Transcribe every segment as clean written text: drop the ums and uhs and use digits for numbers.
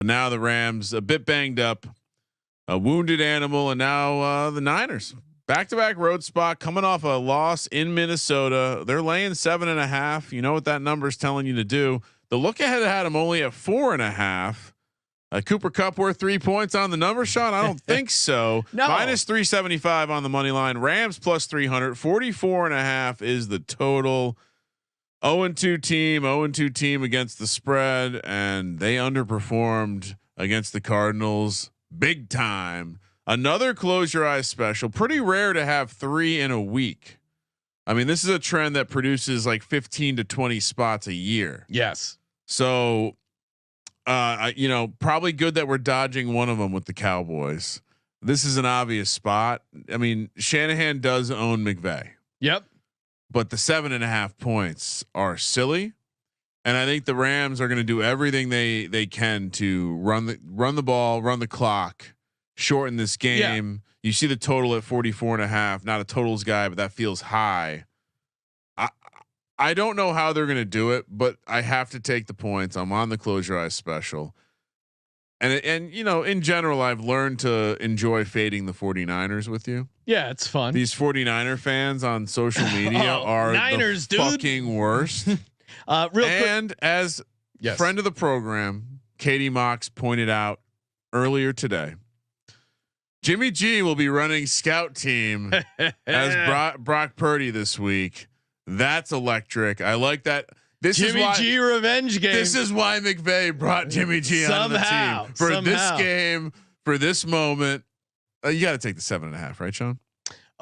Now the Rams a bit banged up, a wounded animal, and now the Niners back-to-back road spot coming off a loss in Minnesota. They're laying 7.5. You know what that number is telling you to do. The look ahead had them only at 4.5. Cooper Kupp worth 3 points on the number, Sean? I don't think so. No. Minus 375 on the money line. Rams plus 300. 44.5 is the total. 0-2 team. 0-2 team against the spread, and they underperformed against the Cardinals big time. Another close your eyes special. Pretty rare to have 3 in a week. I mean, this is a trend that produces like 15 to 20 spots a year. Yes. So, probably good that we're dodging one of them with the Cowboys. This is an obvious spot. I mean, Shanahan does own McVay. Yep. But the 7.5 points are silly. And I think the Rams are going to do everything they can to run the ball, run the clock, shorten this game. Yeah. You see the total at 44.5, not a totals guy, but that feels high. I don't know how they're going to do it, but I have to take the points. I'm on the close your eyes special. And in general, I've learned to enjoy fading the 49ers with you. Yeah, it's fun. These 49er fans on social media are Niners, the fucking worst. And as friend of the program, Katie Mox pointed out earlier today, Jimmy G will be running scout team as Brock Purdy this week. That's electric. I like that. This Jimmy is why, G revenge game. This is why McVay brought Jimmy G on the team for this game, for this moment. You got to take the 7.5, right, Sean?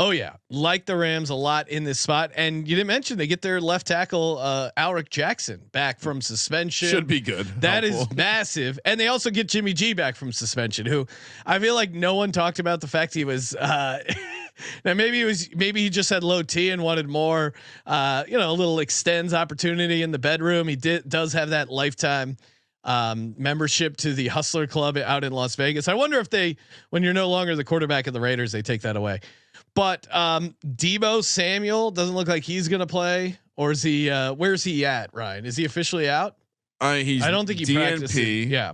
Oh yeah, like the Rams a lot in this spot, and you didn't mention they get their left tackle Alric Jackson back from suspension. Should be good. That is massive, and they also get Jimmy G back from suspension. Who I feel like no one talked about the fact he was. Now maybe he just had low T and wanted more. A little extends opportunity in the bedroom. He does have that lifetime membership to the Hustler Club out in Las Vegas. I wonder if when you're no longer the quarterback of the Raiders, they take that away. But Deebo Samuel doesn't look like he's going to play, or is he? Where's he at, Ryan? Is he officially out? I don't think he DNP, practiced. Yeah,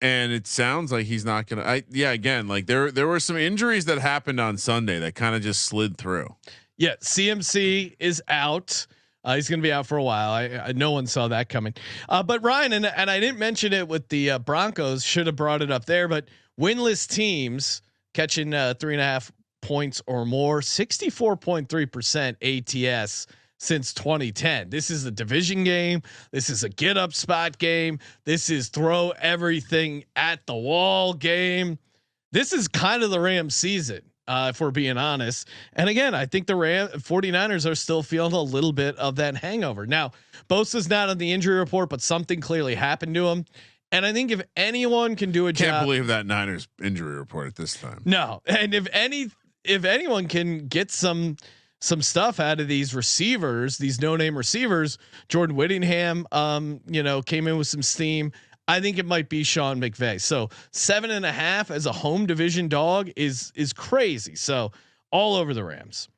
and it sounds like he's not going to. Again, like there were some injuries that happened on Sunday that kind of just slid through. Yeah, CMC is out. He's going to be out for a while. No one saw that coming. But Ryan and I didn't mention it with the Broncos. Should have brought it up there. But winless teams catching 3.5 points or more, 64.3% ATS since 2010. This is a division game. This is a get up spot game. This is throw everything at the wall game. This is kind of the Rams season. If we're being honest. And again, I think the 49ers are still feeling a little bit of that hangover. Now, Bosa's not on the injury report, but something clearly happened to him. And I think if anyone can do a job, can't believe that Niners injury report at this time. No. And if anyone can get some stuff out of these receivers, these no-name receivers, Jordan Whittingham, came in with some steam. I think it might be Sean McVay. So 7.5 as a home division dog is crazy. So all over the Rams.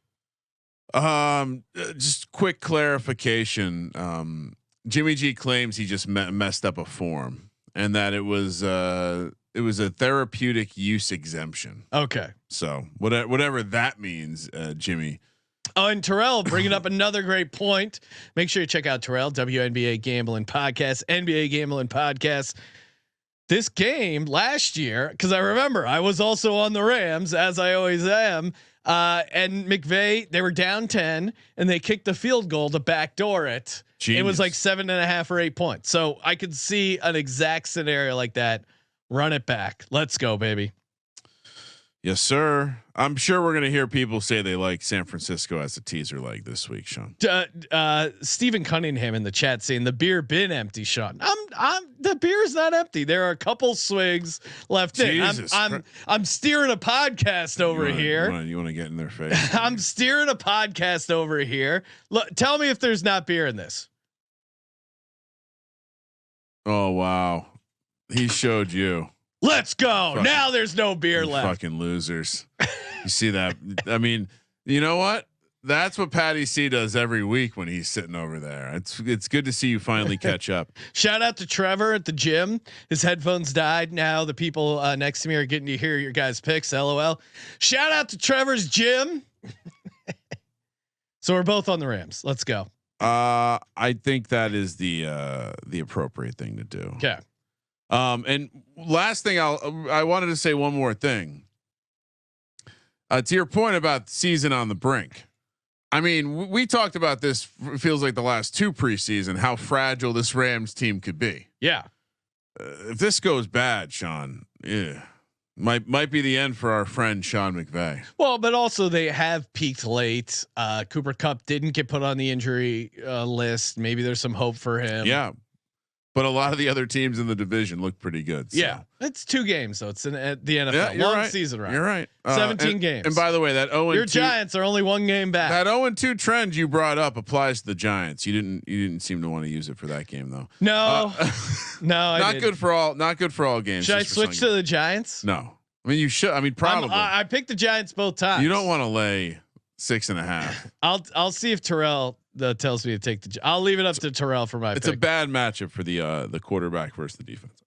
Just quick clarification. Jimmy G claims he just messed up a form and that it was a therapeutic use exemption. Okay. So whatever that means, Jimmy. Oh, and Terrell bringing up another great point. Make sure you check out Terrell, WNBA Gambling Podcast, NBA Gambling Podcast. This game last year, because I remember I was also on the Rams, as I always am. And McVay, they were down 10, and they kicked the field goal to backdoor it. Genius. It was like 7.5 or 8 points. So I could see an exact scenario like that. Run it back. Let's go, baby. Yes, sir. I'm sure we're going to hear people say they like San Francisco as a teaser leg this week, Sean. Stephen Cunningham in the chat saying the beer been empty, Sean. The beer's not empty. There are a couple swigs left Jesus in. I'm steering a podcast over here. You want to get in their face? I'm steering a podcast over here. Look, tell me if there's not beer in this. Oh wow, he showed you. Let's go. Now there's no beer left. Fucking losers. You see that? I mean, you know what? That's what Patty C does every week when he's sitting over there. It's good to see you finally catch up. Shout out to Trevor at the gym. His headphones died. Now the people next to me are getting to hear your guys' picks. LOL. Shout out to Trevor's gym. So we're both on the Rams. Let's go. I think that is the appropriate thing to do. Okay. And last thing I wanted to say one more thing. To your point about the season on the brink. I mean, we talked about this. Feels like the last 2 preseason, how fragile this Rams team could be. Yeah. If this goes bad, Sean, yeah, might be the end for our friend Sean McVay. Well, but also they have peaked late. Cooper Kupp didn't get put on the injury list. Maybe there's some hope for him. Yeah. But a lot of the other teams in the division look pretty good. So. Yeah, it's 2 games, so it's in the NFL. Yeah, One right. season, right? You're right. 17 games. And by the way, that 0-2, your Giants are only 1 game back. That 0-2 trend you brought up applies to the Giants. You didn't seem to want to use it for that game though. No, no, not good for all. Not good for all games. Should I switch to the Giants? No, I mean you should. I mean probably. I picked the Giants both times. You don't want to lay 6.5. I'll see if Terrell tells me to take I'll leave it up to Terrell for my. It's pick. a bad matchup for the quarterback versus the defense.